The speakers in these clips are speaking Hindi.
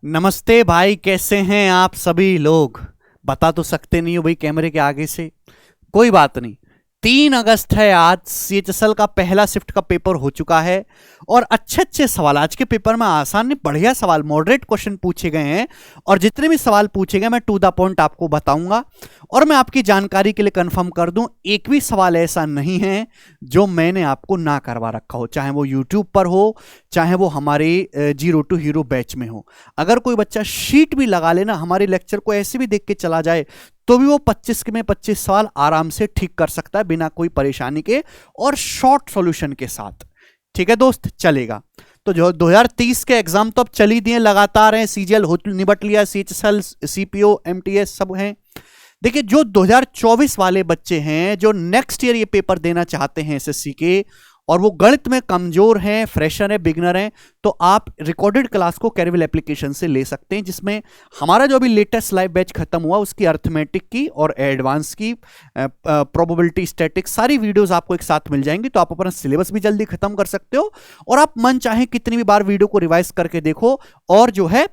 नमस्ते भाई, कैसे हैं आप सभी लोग। बता तो सकते नहीं हो भाई कैमरे के आगे से। कोई बात नहीं। 3 अगस्त है आज। सीएचएसएल का पहला शिफ्ट का पेपर हो चुका है और अच्छे अच्छे सवाल आज के पेपर में आसान बढ़िया सवाल मॉडरेट क्वेश्चन पूछे गए हैं। और जितने भी सवाल पूछे गए मैं टू द पॉइंट आपको बताऊंगा। और मैं आपकी जानकारी के लिए कंफर्म कर दूं, एक भी सवाल ऐसा नहीं है जो मैंने आपको ना करवा रखा हो, चाहे वो यूट्यूब पर हो, चाहे वो हमारे जीरो टू हीरो बैच में हो। अगर कोई बच्चा शीट भी लगा लेना, हमारे लेक्चर को ऐसे भी देख के चला जाए, तो भी वो 25 में 25 सवाल आराम से ठीक कर सकता है बिना कोई परेशानी के और शॉर्ट सॉल्यूशन के साथ। ठीक है दोस्त, चलेगा। तो जो 2030 के एग्जाम तो अब चल ही दिए, लगातार हैं। सीजीएल हो निबट लिया, सीएचएसएल, सीपीओ, एमटीएस सब हैं। देखिए, जो 2024 वाले बच्चे हैं जो नेक्स्ट ईयर ये पेपर देना चाहते हैं एसएससी के, और वो गणित में कमजोर हैं, फ्रेशर है, बिगनर हैं, तो आप रिकॉर्डेड क्लास को कैरविल एप्लीकेशन से ले सकते हैं, जिसमें हमारा जो अभी लेटेस्ट लाइव बैच खत्म हुआ उसकी अर्थमेटिक की और एडवांस की प्रोबेबिलिटी स्टैटिक्स सारी वीडियोस आपको एक साथ मिल जाएंगी। तो आप अपना सिलेबस भी जल्दी खत्म कर सकते हो और आप मन चाहे कितनी भी बार वीडियो को रिवाइज करके देखो, और जो है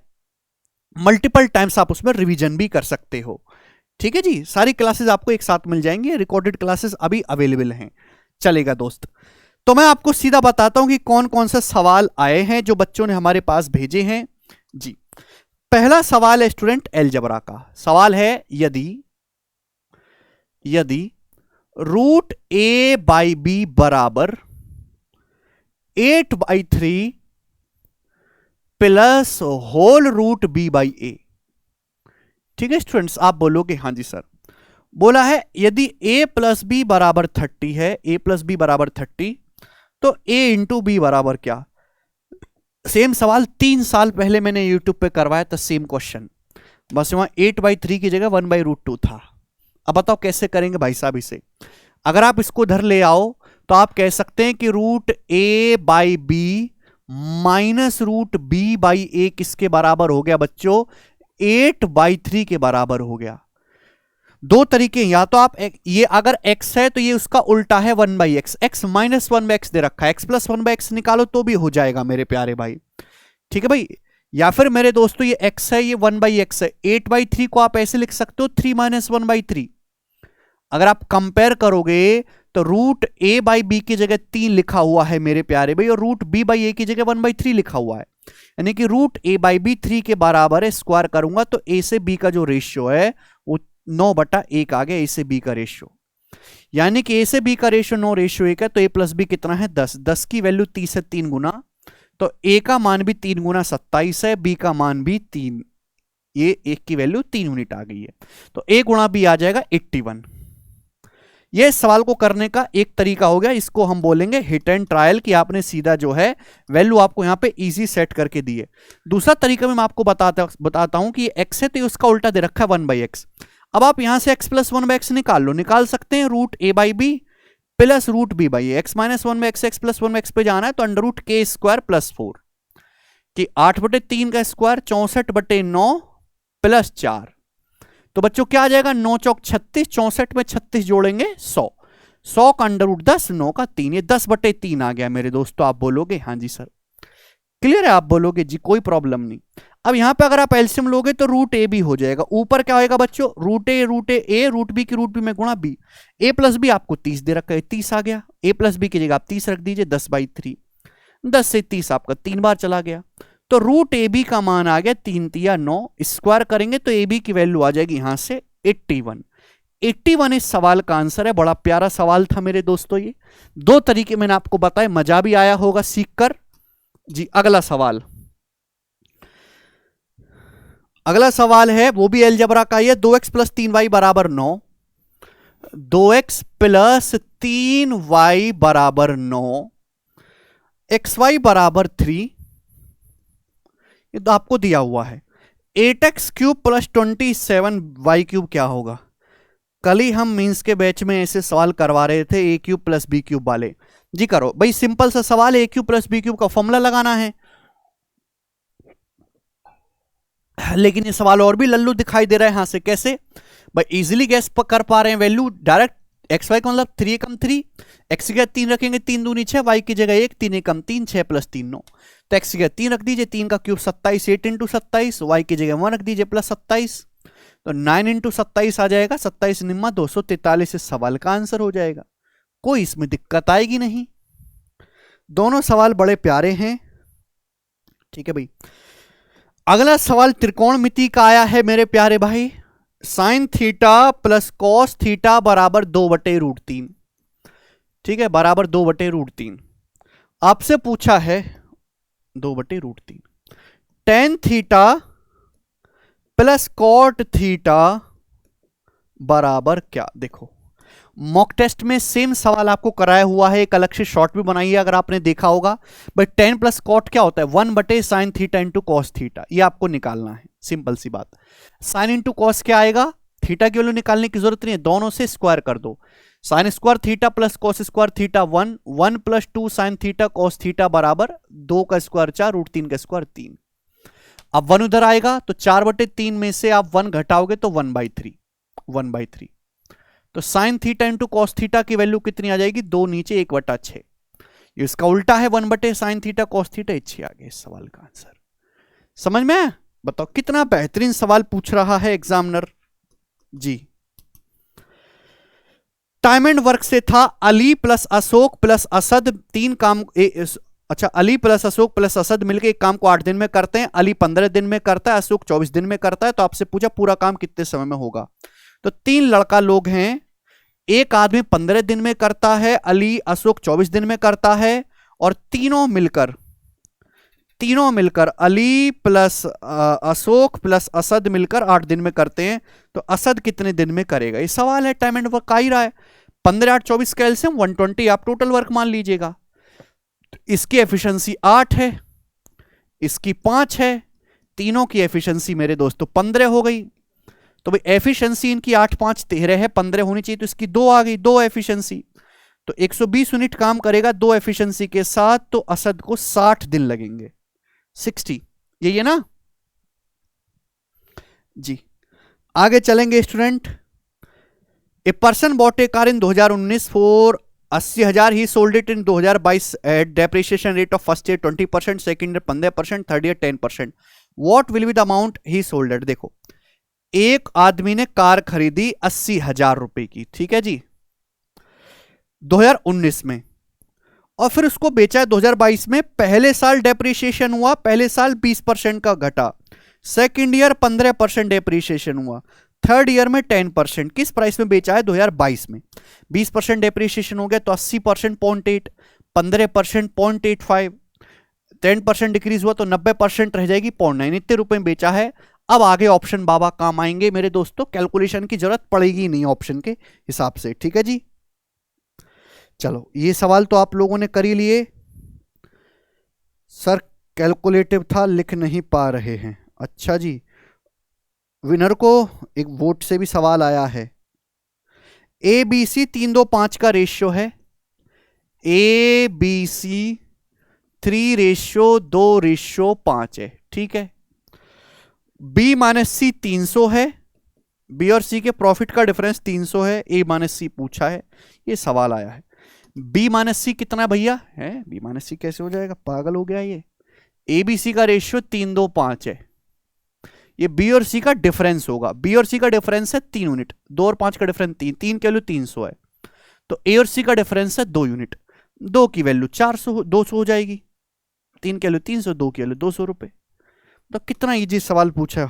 मल्टीपल टाइम्स आप उसमें रिवीजन भी कर सकते हो। ठीक है जी, सारी क्लासेस आपको एक साथ मिल जाएंगी। रिकॉर्डेड क्लासेस अभी अवेलेबल हैं। चलेगा दोस्त, तो मैं आपको सीधा बताता हूं कि कौन कौन से सवाल आए हैं जो बच्चों ने हमारे पास भेजे हैं जी। पहला सवाल है स्टूडेंट अलजेब्रा का। सवाल है, यदि रूट ए बाई बी बराबर 8/3 plus whole root B by A. ठीक है स्टूडेंट्स, आप बोलोगे हाँ जी सर। बोला है यदि a प्लस बी बराबर 30 है, a प्लस बी बराबर 30, तो a इंटू बी बराबर क्या। सेम सवाल 3 साल पहले मैंने यूट्यूब पे करवाया था, सेम क्वेश्चन, बस वहां 8/3 की जगह 1/√2 था। अब बताओ कैसे करेंगे भाई साहब इसे। अगर आप इसको इधर ले आओ तो आप कह सकते हैं कि root a by B minus root B by A किसके बराबर हो गया बच्चों, 8/3 के बराबर हो गया। दो तरीके, या तो आप ये अगर x है तो ये उसका उल्टा है 1/x, x माइनस 1/x दे रखा है, x प्लस 1/x निकालो तो भी हो जाएगा मेरे प्यारे भाई। ठीक है भाई, या फिर मेरे दोस्तों ये x है, ये 1/x है, 8/3 को आप ऐसे लिख सकते हो 3 माइनस 1/3। अगर आप कंपेयर करोगे तो रूट a बाई बी की जगह 3 लिखा हुआ है मेरे प्यारे भाई, और रूट b बाई ए की जगह 1/3 लिखा हुआ है, यानी कि रूट a बाई बी 3 के बराबर है। स्क्वायर करूंगा तो a से b का जो रेशियो है वो 9/1 आ गया, ए से बी का रेशियो, यानी कि ए से बी का रेशियो 9 रेशियो 1 है, तो ए प्लस बी कितना है 10। 10 की वैल्यू 30 है 3 गुना, तो ए का मान भी 3 गुना 27 है, बी का मान भी 3, ये एक की वैल्यू 3 यूनिट आ गई है, तो ए गुणा बी आ जाएगा 81। ये सवाल को करने का एक तरीका हो गया, इसको हम बोलेंगे हिट एंड ट्रायल, कि आपने सीधा जो है वैल्यू आपको यहां पे इजी सेट करके दी है। दूसरा तरीका मैं आपको बताता हूं कि एक्स है तो उसका उल्टा दे रखा है 1/x। अब आप यहां से x प्लस 1/x निकाल लो, निकाल सकते हैं root a by B plus root B by A. X minus 1/x x plus 1/x पे जाना है तो अंडर रूट के स्क्वायर प्लस 4 कि 8/3 का स्क्वायर 64/9 प्लस 4। तो बच्चों क्या आ जाएगा, 9 चौक 36, 64 में 36 जोड़ेंगे 100, 100 का अंडर रूट 10, 9 का 3, ये 10/3 आ गया मेरे दोस्तों। आप बोलोगे हाँ जी सर, क्लियर है, आप बोलोगे जी कोई प्रॉब्लम नहीं। अब यहां पे अगर आप एलसीएम लोगे तो रूट ए भी हो जाएगा, ऊपर क्या होएगा बच्चों, रूट ए रूट बी की रूट बी में गुणा बी, ए प्लस बी आपको 30 दे रखा है, 30 आ गया, ए प्लस बी की जगह आप 30 रख दीजिए, 10/3, 10 से 30 आपका 3 बार चला गया, तो रूट ए बी का मान आ गया 3 तिया 9, स्क्वायर करेंगे तो ए बी की वैल्यू आ जाएगी यहां से 81। 81 इस सवाल का आंसर है। बड़ा प्यारा सवाल था मेरे दोस्तों, ये दो तरीके मैंने आपको बताए, मजा भी आया होगा सीखकर जी। अगला सवाल है वो भी अलजेब्रा का ही है। 2x प्लस 3y बराबर 9, 2x प्लस 3y बराबर 9, xy बराबर 3, ये तो आपको दिया हुआ है। 8x cube plus 27y cube क्या होगा। कल ही हम मींस के बैच में ऐसे सवाल करवा रहे थे, a cube plus B cube वाले जी। करो भाई, सिंपल सा सवाल, a cube plus B cube का फॉर्मूला लगाना है, लेकिन ये सवाल और भी लल्लू दिखाई दे रहा है। यहां से कैसे भाई इजीली गैस कर पा रहे हैं वैल्यू डायरेक्ट, एक्स वाई का मतलब 3 कम 3, एक्स की जगह 3 रखेंगे, 3 दूनी 6, वाई की जगह 1, 3 कम 3, 6 प्लस 3 9, तो एक्स की जगह 3 रख दीजिए, 3 का क्यूब 27, 8 इंटू 27, वाई की जगह 1 रख दीजिए प्लस 27, तो 9 इंटू 27 आ जाएगा, 27 निम्मा 243, इस सवाल का आंसर हो जाएगा। कोई इसमें दिक्कत आएगी नहीं, दोनों सवाल बड़े प्यारे हैं। ठीक है भाई, अगला सवाल त्रिकोणमिति का आया है मेरे प्यारे भाई। Sine theta plus cos theta बराबर 2/√3। ठीक है, बराबर 2/√3। आपसे पूछा है 2/√3। Tan theta plus cot theta बराबर क्या? देखो, मॉक टेस्ट में सेम सवाल आपको कराया हुआ है, एक अलग से शॉर्ट भी बनाई है अगर आपने देखा होगा। बट टेन प्लस कॉट क्या होता है? 1/sin theta into cos theta, ये आपको निकालना है, सिंपल सी बात। साइन इंटू कॉस क्या आएगा? थीटा की वैल्यू निकालने की जरूरत नहीं है, दोनों से स्क्वायर कर दो। Sine square theta plus cos square theta 1, 1 + 2 sine theta cos theta बराबर 2 का स्क्वायर 4, √3 का स्क्वायर 3। अब 1 उधर आएगा तो 4/3 में से आप 1 घटाओगे तो 1/3, 1/3। तो sine theta into cos theta की वैल्यू कितनी आ जाएगी? 2 नीचे 1/6। इसका उल्टा है 1/sin थीटा कॉस थीटा, 6 आ गया इस सवाल का आंसर। समझ में? बताओ कितना बेहतरीन सवाल पूछ रहा है एग्जामिनर जी। टाइम एंड वर्क से था अली प्लस अशोक प्लस असद 3 काम। अच्छा, अली प्लस अशोक प्लस असद मिलकर एक काम को 8 दिन में करते हैं। अली 15 दिन में करता है, अशोक 24 दिन में करता है। तो आपसे पूछा पूरा काम कितने समय में होगा? तो 3 लड़का लोग हैं, एक आदमी 15 दिन में करता है, अली अशोक 24 दिन में करता है, और तीनों मिलकर अली प्लस अशोक प्लस असद मिलकर 8 दिन में करते हैं। तो असद कितने दिन में करेगा? ये सवाल है, टाइम एंड वर्क आ ही रहा है। 15 8 24 का एलसीएम 120 आप टोटल वर्क मान लीजिएगा। तो इसकी एफिशिएंसी 8 है, इसकी 5 है, तीनों की एफिशिएंसी मेरे दोस्तों 15 हो गई। तो भाई एफिशिएंसी इनकी 8 5 13 है, 15 होनी चाहिए, तो इसकी 2 आ गई, 2 एफिशिएंसी। तो 120 यूनिट काम करेगा 2 एफिशिएंसी के साथ, तो असद को 60 दिन लगेंगे, 60। यही है ना जी। आगे चलेंगे student. A person bought a car in 2019 for 80,000, he sold it in 2022 at depreciation rate of first year 20%, second year 15%, third year 10%। What will be the amount he sold it? देखो, एक आदमी ने कार खरीदी 80,000 रुपए की, ठीक है जी, 2019 में, और फिर उसको बेचा है 2022 में। पहले साल डेप्रिसिएशन हुआ, पहले साल 20% का घटा, सेकंड ईयर 15% डेप्रिसिएशन हुआ, थर्ड ईयर में 10%। किस प्राइस में बेचा है? 2022 में। 20% डेप्रिसिएशन हो गया तो 80% 0.8, 15% 0.85, 10% डिक्रीज हुआ तो 90% रह जाएगी 0.9। इतने रुपए में बेचा है। अब आगे ऑप्शन बाबा काम आएंगे मेरे दोस्तों, कैलकुलेशन की जरूरत पड़ेगी नहीं ऑप्शन के हिसाब से, ठीक है जी। चलो, ये सवाल तो आप लोगों ने कर ही लिए। सर कैलकुलेटिव था, लिख नहीं पा रहे हैं। अच्छा जी, विनर को एक वोट से भी सवाल आया है। ABC 3:2:5 का रेशियो है, ABC 3:2:5 है, ठीक है। B-C 300 है, बी और सी के प्रॉफिट का डिफरेंस 300 है, A-C पूछा है, ये सवाल आया है। B-C कितना भैया है? B-C कैसे हो जाएगा, पागल हो गया ये। ABC का रेशियो 3:2:5 है, ये बी और सी का डिफरेंस होगा। बी और सी का डिफरेंस है 3 यूनिट, 2 और 5 का डिफरेंस 3, 3 की वैल्यू 300 है, तो ए और सी का डिफरेंस है 2 यूनिट, 2 की वैल्यू 400 200 हो जाएगी, 3 की वैल्यू 300, 2 की वैल्यू 200 रुपए। तो कितना इजी सवाल पूछा।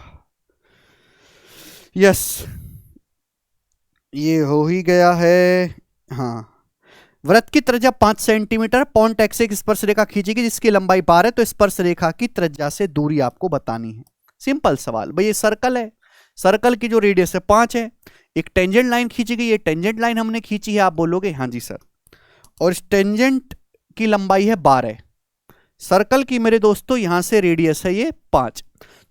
यस, ये हो ही गया है। हाँ, वृत्त की त्रिज्या 5 सेंटीमीटर, पॉइंट एक्स एक स्पर्श रेखा खींचेगी जिसकी लंबाई 12 है, तो स्पर्श रेखा की त्रिज्या से दूरी आपको बतानी है। सिंपल सवाल भाई, ये सर्कल है, सर्कल की जो रेडियस है 5 है, एक टेंजेंट लाइन खींची गई, ये टेंजेंट लाइन हमने खींची है, आप बोलोगे हाँ जी सर, और इस टेंजेंट की लंबाई है 12, सर्कल की मेरे दोस्तों यहां से रेडियस है ये 5।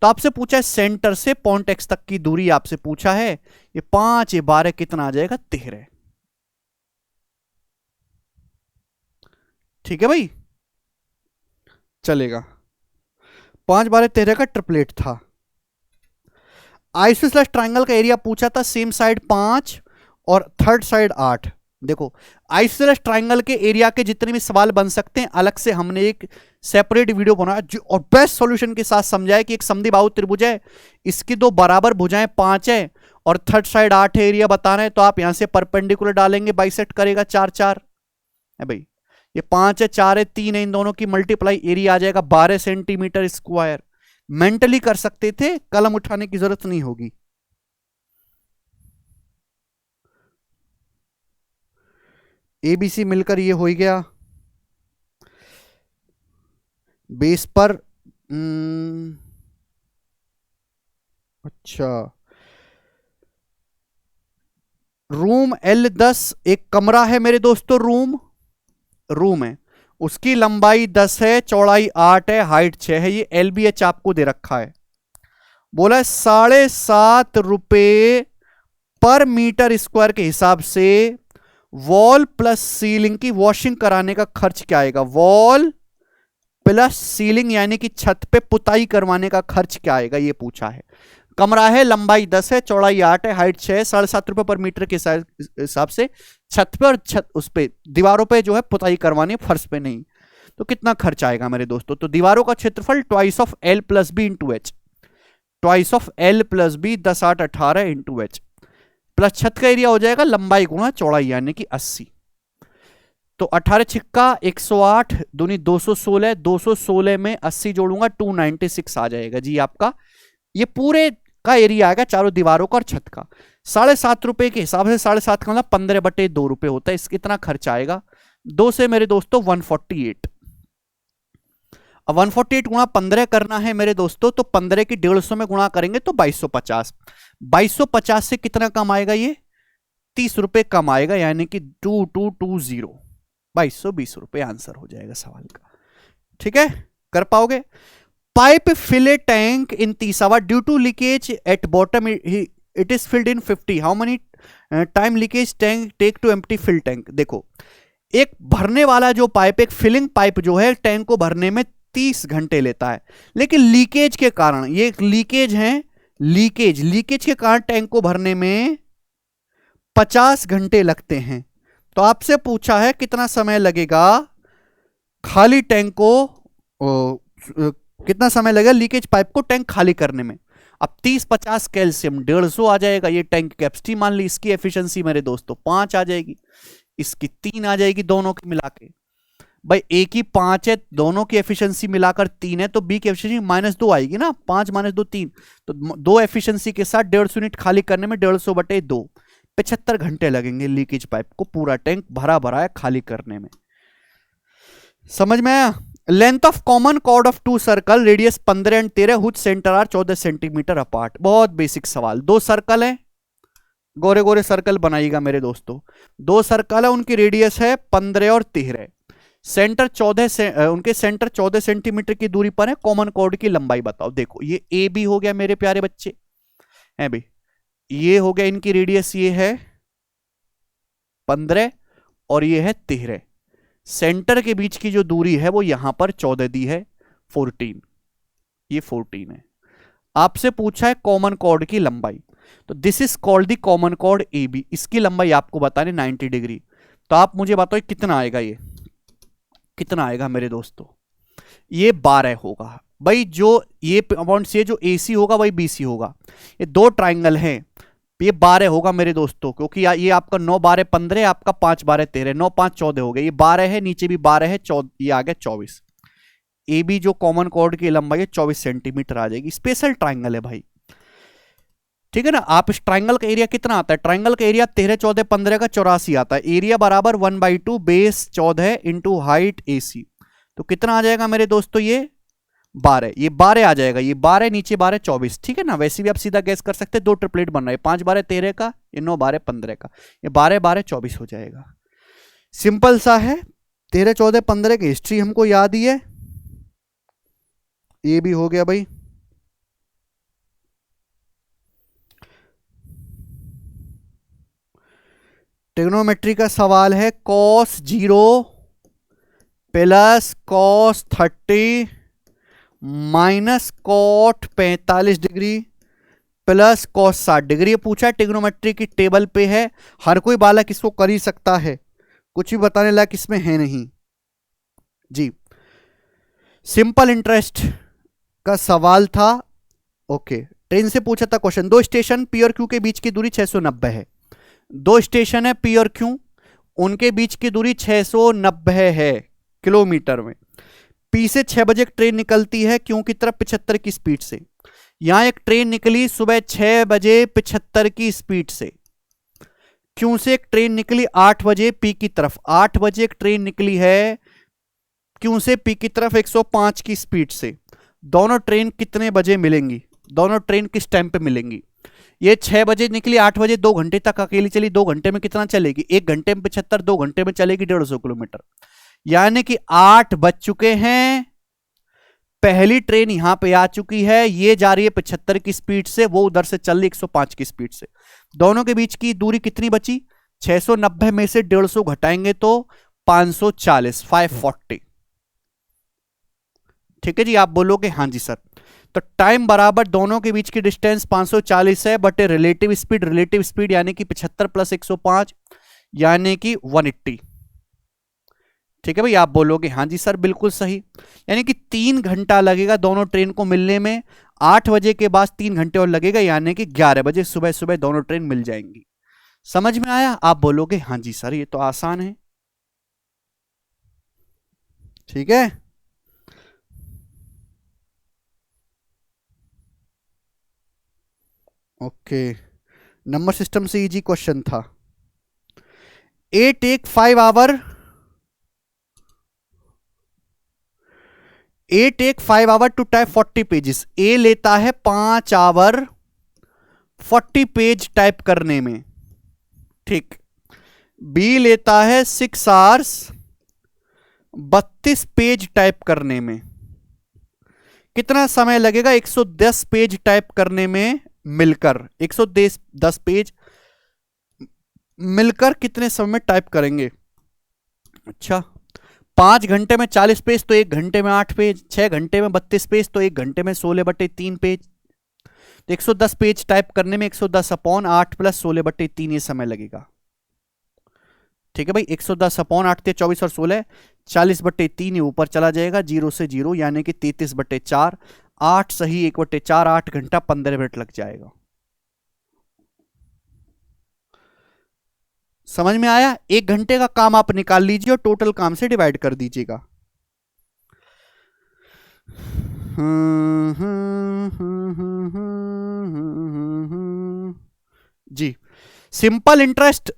तो आपसे पूछा है सेंटर से पॉइंट एक्स तक की दूरी, आपसे पूछा है ये 5 ये 12 कितना आ जाएगा? 13। ठीक है भाई, चलेगा। 5 12 13 का ट्रिपलेट था। आइसोसेलेस ट्रायंगल का एरिया पूछा था, सेम साइड 5 और थर्ड साइड 8, देखो, आइसोसेलेस ट्राइंगल के एरिया के जितने भी सवाल बन सकते हैं अलग से हमने एक सेपरेट वीडियो बनाया जो और बेस्ट सॉल्यूशन के साथ समझाया कि एक समद्विबाहु त्रिभुज है, इसकी दो बराबर भुजाएं 5 है और थर्ड साइड 8 है, एरिया बताना है तो आप यहां से परपेंडिकुलर डालेंगे, बाइसेक्ट करेगा 4 4 है भाई, ये 5 है 4 है 3 है, इन दोनों की मल्टीप्लाई, एरिया आ जाएगा 12 सेंटीमीटर स्क्वायर। मेंटली कर सकते थे, कलम उठाने की जरूरत नहीं होगी। एबीसी मिलकर ये हो गया बेस पर। अच्छा, रूम L10 एक कमरा है मेरे दोस्तों, रूम है, उसकी लंबाई 10 है, चौड़ाई 8 है, हाइट 6 है, ये LBH आपको दे रखा है। बोला 7.5 रुपए पर मीटर स्क्वायर के हिसाब से वॉल प्लस सीलिंग की वॉशिंग कराने का खर्च क्या आएगा। वॉल प्लस सीलिंग यानी कि छत पे पुताई करवाने का खर्च क्या आएगा, ये पूछा है। कमरा है, लंबाई 10 है, चौड़ाई 8 है, हाइट 6 है, 7.5 रुपए पर मीटर के हिसाब से छत पे और उस पे दीवारों पे जो है पुताई करवानी, फर्श पे नहीं, तो कितना खर्च आएगा मेरे दोस्तों। तो दीवारों का क्षेत्रफल twice of L plus B into H, twice of L plus B 10 8 18 into H, plus छत का एरिया हो जाएगा लंबाई गुणा चौड़ाई यानी कि 80। तो 18 छिक्का 108 दूनी 216, 216 में 80 जोड़ूंगा 296 आ जाएगा जी आपका, ये पूरे का एरिया आएगा चारों दीवारों का और छत का। 7.5 रुपए के हिसाब से 7.5 का मतलब 15/2 रुपए होता है, इसका कितना खर्च आएगा। 2 से मेरे दोस्तों 148, अब 148 गुणा 15 करना है मेरे दोस्तों, तो 15 की 150 में गुणा करेंगे तो 2250, 2250 से कितना कम आएगा, ये 30 रुपए कम आएगा, यानी कि 2220, 2220 रुपए आंसर हो जाएगा सवाल का। ठीक है, कर पाओगे। Pipe fill a tank in 30 hour due to leakage at bottom it is filled in 50, how many time leakage tank take to empty fill tank. देखो, एक भरने वाला जो पाइप, एक फिलिंग पाइप जो है टैंक को भरने में 30 घंटे लेता है, लेकिन लीकेज के कारण, ये लीकेज है, लीकेज के कारण टैंक को भरने में 50 घंटे लगते हैं। तो आपसे पूछा है कितना समय लगेगा खाली टैंक को, कितना समय लगेगा लीकेज पाइप को टैंक खाली करने में। अब 30 50 कैल्शियम 150 आ जाएगा, ये टैंक कैपेसिटी मान ली, इसकी एफिशिएंसी मेरे दोस्तों 5 आ जाएगी, इसकी 3 आ जाएगी, दोनों की मिला के भाई, एक ही 5 है, दोनों की एफिशिएंसी मिलाकर 3 है, तो बी की एफिशिएंसी -2 आएगी ना, 5 - 2 3, तो 2 एफिशिएंसी के साथ 150 यूनिट खाली करने में 150/2, 75 घंटे लगेंगे लीकेज पाइप को पूरा टैंक भरा भरा है खाली करने में। समझ में आया। Length of common chord of 2 circle, radius 15 and 13, which centre are 14 centimetre apart. बहुत बेसिक सवाल, 2 सर्कल है, गोरे गोरे सर्कल बनाइएगा मेरे दोस्तों, 2 सर्कल है, उनकी रेडियस है 15 और 13, सेंटर 14 से उनके सेंटर 14 सेंटीमीटर की दूरी पर है, कॉमन कॉर्ड की लंबाई बताओ। देखो, ये ए बी हो गया मेरे प्यारे बच्चे हैं भाई, ये हो गया, इनकी रेडियस ये है 15 और ये है 13, सेंटर के बीच की जो दूरी है वो यहां पर 14 दी है, 14, ये 14 है। आपसे पूछा है कॉमन कॉर्ड की लंबाई, तो this is called the common chord A B, इसकी लंबाई आपको बतानी 90 डिग्री। तो आप मुझे बताओ कितना आएगा, ये कितना आएगा मेरे दोस्तों, ये 12 होगा भाई, जो ये अमाउंट से जो AC होगा वही BC होगा, ये 2 ट्राइंगल हैं, ये 12 होगा मेरे दोस्तों, क्योंकि ये आपका 9 12 15, आपका 5 12 13, 9 5 14 हो गया, ये 12 है, नीचे भी 12 है, ये आ गया 24। AB जो कॉमन कॉर्ड की लंबाई है 24 सेंटीमीटर आ जाएगी, स्पेशल ट्राइंगल है भाई, ठीक है ना। आप इस ट्राइंगल का एरिया कितना आता है, ट्राइंगल का एरिया 13 14 15 का 84 आता है, एरिया बराबर 1/2 बेस 14 इंटू हाइट AC, तो कितना आ जाएगा मेरे दोस्तों, ये 12, ये 12 आ जाएगा, ये 12 नीचे 12 24, ठीक है ना। वैसे भी आप सीधा गैस कर सकते हैं, 2 ट्रिपलेट बन रहा है, 5 12 13 का, ये 9 12 15 का, ये 12 12 24 हो जाएगा। सिंपल सा है, 13 14 15 की हिस्ट्री हमको याद ही है, ये भी हो गया भाई। ट्रिग्नोमेट्री का सवाल है, cos 0 plus cos 30 minus cot 45 degree plus cos 60 degree. पूछा ट्रिग्नोमेट्री की टेबल पे है, हर कोई बालक इसको कर ही सकता है, कुछ भी बताने लायक इसमें है नहीं जी। सिंपल इंटरेस्ट का सवाल था। ओके, ट्रेन से पूछा था क्वेश्चन, दो स्टेशन पी और क्यू के बीच की दूरी 690 है। दो स्टेशन है पी और क्यू, उनके बीच की दूरी 690 है किलोमीटर में। पी से 6 बजे एक ट्रेन निकलती है क्यू की तरफ 75 की स्पीड से। यहां एक ट्रेन निकली सुबह 6 बजे 75 की स्पीड से। क्यू से एक ट्रेन निकली 8 बजे पी की तरफ। 8 बजे एक ट्रेन निकली है क्यू से पी की तरफ 105 की स्पीड से। दोनों ट्रेन कितने बजे मिलेंगी, दोनों ट्रेन किस टाइम पे मिलेंगी? ये 6 बजे निकली, 8 बजे 2 घंटे तक अकेली चली, 2 घंटे में कितना चलेगी? 1 घंटे में 75, 2 घंटे में चलेगी 150 किलोमीटर। यानी कि 8 बज चुके हैं, पहली ट्रेन यहां पे आ चुकी है, ये जा रही है 75 की स्पीड से, वो उधर से चल रही 105 की स्पीड से। दोनों के बीच की दूरी कितनी बची? 690 में से 150 घटाएंगे तो 540, 540। ठीक है जी, आप बोलोगे हाँ जी सर। तो टाइम बराबर दोनों के बीच की डिस्टेंस 540 है, बट रिलेटिव स्पीड यानी कि 75 प्लस 105 यानी कि 180। ठीक है भाई, आप बोलोगे हाँ जी सर बिल्कुल सही। यानी कि 3 घंटा लगेगा दोनों ट्रेन को मिलने में। 8 बजे के बाद 3 घंटे और लगेगा, यानी कि 11 बजे सुबह सुबह दोनों ट्रेन मिल जाएंगी। समझ में आया? आप बोलोगे हाँ जी सर ये तो आसान है। ठीक है, ओके। नंबर सिस्टम से इजी क्वेश्चन था। A take 5 hour, A take 5 hour to type 40 pages. A लेता है 5 आवर 40 पेज टाइप करने में, ठीक। बी लेता है 6 आवर्स 32 पेज टाइप करने में। कितना समय लगेगा 110 पेज टाइप करने में मिलकर? 110 पेज मिलकर कितने समय में टाइप करेंगे? अच्छा, 5 घंटे में 40 पेज तो 1 घंटे में 8 पेज, 6 घंटे में 32 पेज तो 1 घंटे में 16/3 पेज। तो 110 पेज टाइप करने में 110/8 प्लस 16/3 ये समय लगेगा। ठीक है भाई, 110/8 थे 24 और 16, 40/3 ये ऊपर चला जाएगा, 0 से 0 यानी कि 33/4। 8 सही 1/4, 8 घंटा 15 मिनट लग जाएगा। समझ में आया? 1 घंटे का काम आप निकाल लीजिए और टोटल काम से डिवाइड कर दीजिएगा। जी, सिंपल इंटरेस्ट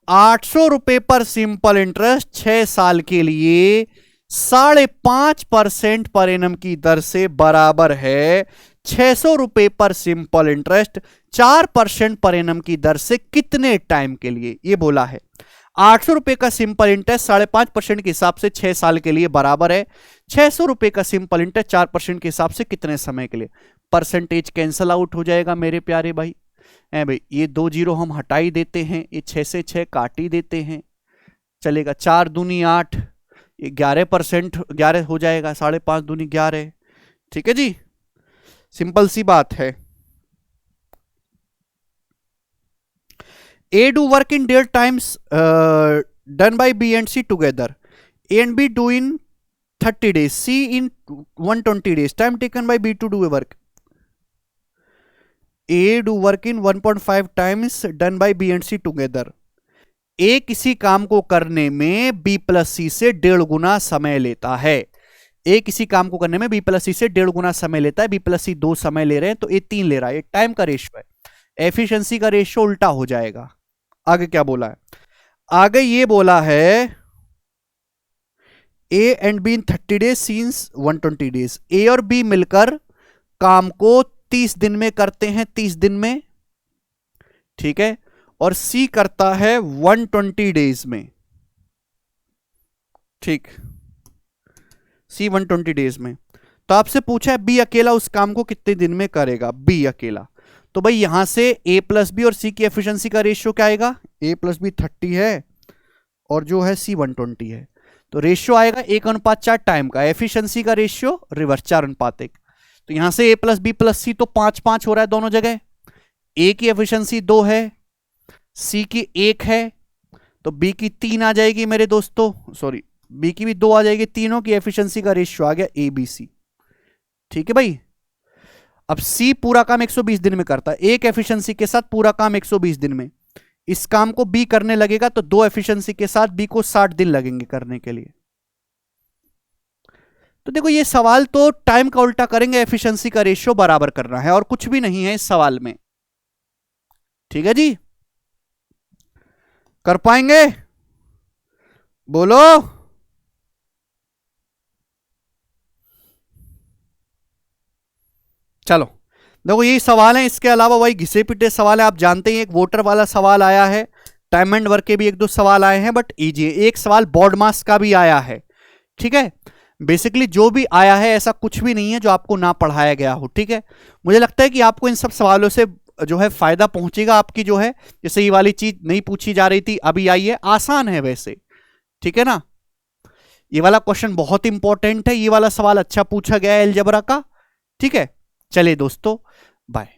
800 रुपए पर सिंपल इंटरेस्ट 6 साल के लिए 5.5% पर एनम की दर से बराबर है 600 रुपए पर सिंपल इंटरेस्ट 4% पर एनम की दर से कितने टाइम के लिए? ये बोला है 800 रुपए का सिंपल इंटरेस्ट 5.5% के हिसाब से 6 साल के लिए बराबर है 600 रुपए का सिंपल इंटरेस्ट 4% के हिसाब से कितने समय के लिए? परसेंटेज कैंसल आउट हो जाएगा मेरे प्यारे भाई। भाई ये 2 जीरो हम हटा ही देते हैं, ये 6 से 6 काट ही देते हैं, चलेगा। 4 दूनी 8, ये 11% 11 हो जाएगा, 5.5 दूनी 11। ठीक है जी, सिंपल सी बात है। A do work in their times done by B and C together. A and B do in 30 days, C in 120 days. Time taken by B to do a work. A do work in 1.5 times done by B and C together. A किसी काम को करने में B प्लस C से 1.5 गुना समय लेता है। A किसी काम को करने में B प्लस C से 1.5 गुना समय लेता है। B प्लस C 2 समय ले रहे हैं तो A 3 ले रहा है। ये टाइम का रेशियो है, एफिशिएंसी का रेशियो उल्टा हो जाएगा। आगे क्या बोला है? आगे ये बोला है A and B in 30 days, C in 120 days. A और B मिलकर काम को 30 दिन में करते हैं, 30 दिन में, ठीक है, और C करता है 120 डेज में, ठीक, C 120 डेज में। तो आपसे पूछा है B अकेला उस काम को कितने दिन में करेगा? B अकेला, तो भाई यहां से A प्लस बी और C की एफिशिएंसी का रेशियो क्या आएगा? A प्लस बी 30 है और जो है C 120 है, तो रेशियो आएगा 1:4 टाइम का। एफिशिएंसी का रेशियो रिवर्स 4:1। तो यहां से A plus B plus C तो 5-5 हो रहा है दोनों जगह, ए की एफिशिएंसी 2 है, सी की 1 है, तो बी की 3 आ जाएगी मेरे दोस्तों, सॉरी बी की भी 2 आ जाएगी, तीनों की एफिशिएंसी का रेशियो आ गया ए बी सी। ठीक है भाई। अब सी पूरा काम 120 दिन में करता है, एक एफिशिएंसी के साथ पूरा काम 120 दिन में। इस काम को बी करने लगेगा तो 2 एफिशिएंसी के साथ बी को 60 दिन लगेंगे करने के लिए। तो देखो ये सवाल तो टाइम का उल्टा करेंगे, एफिशिएंसी का रेशियो बराबर करना है और कुछ भी नहीं है इस सवाल में। ठीक है जी, कर पाएंगे? बोलो। चलो देखो यही सवाल है, इसके अलावा वही घिसे पिटे सवाल है। आप जानते हैं एक वोटर वाला सवाल आया है, टाइम एंड वर्क के भी 1-2 सवाल आए हैं, बट इजी है। एक सवाल बोर्ड मास का भी आया है। ठीक है, बेसिकली जो भी आया है ऐसा कुछ भी नहीं है जो आपको ना पढ़ाया गया हो। ठीक है, मुझे लगता है कि आपको इन सब सवालों से जो है फायदा पहुंचेगा आपकी, जो है जैसे ये वाली चीज नहीं पूछी जा रही थी अभी आई है, आसान है वैसे। ठीक है ना, ये वाला क्वेश्चन बहुत इंपॉर्टेंट है, ये वाला सवाल अच्छा पूछा गया है अलजेब्रा का। ठीक है, चलिए दोस्तों, बाय।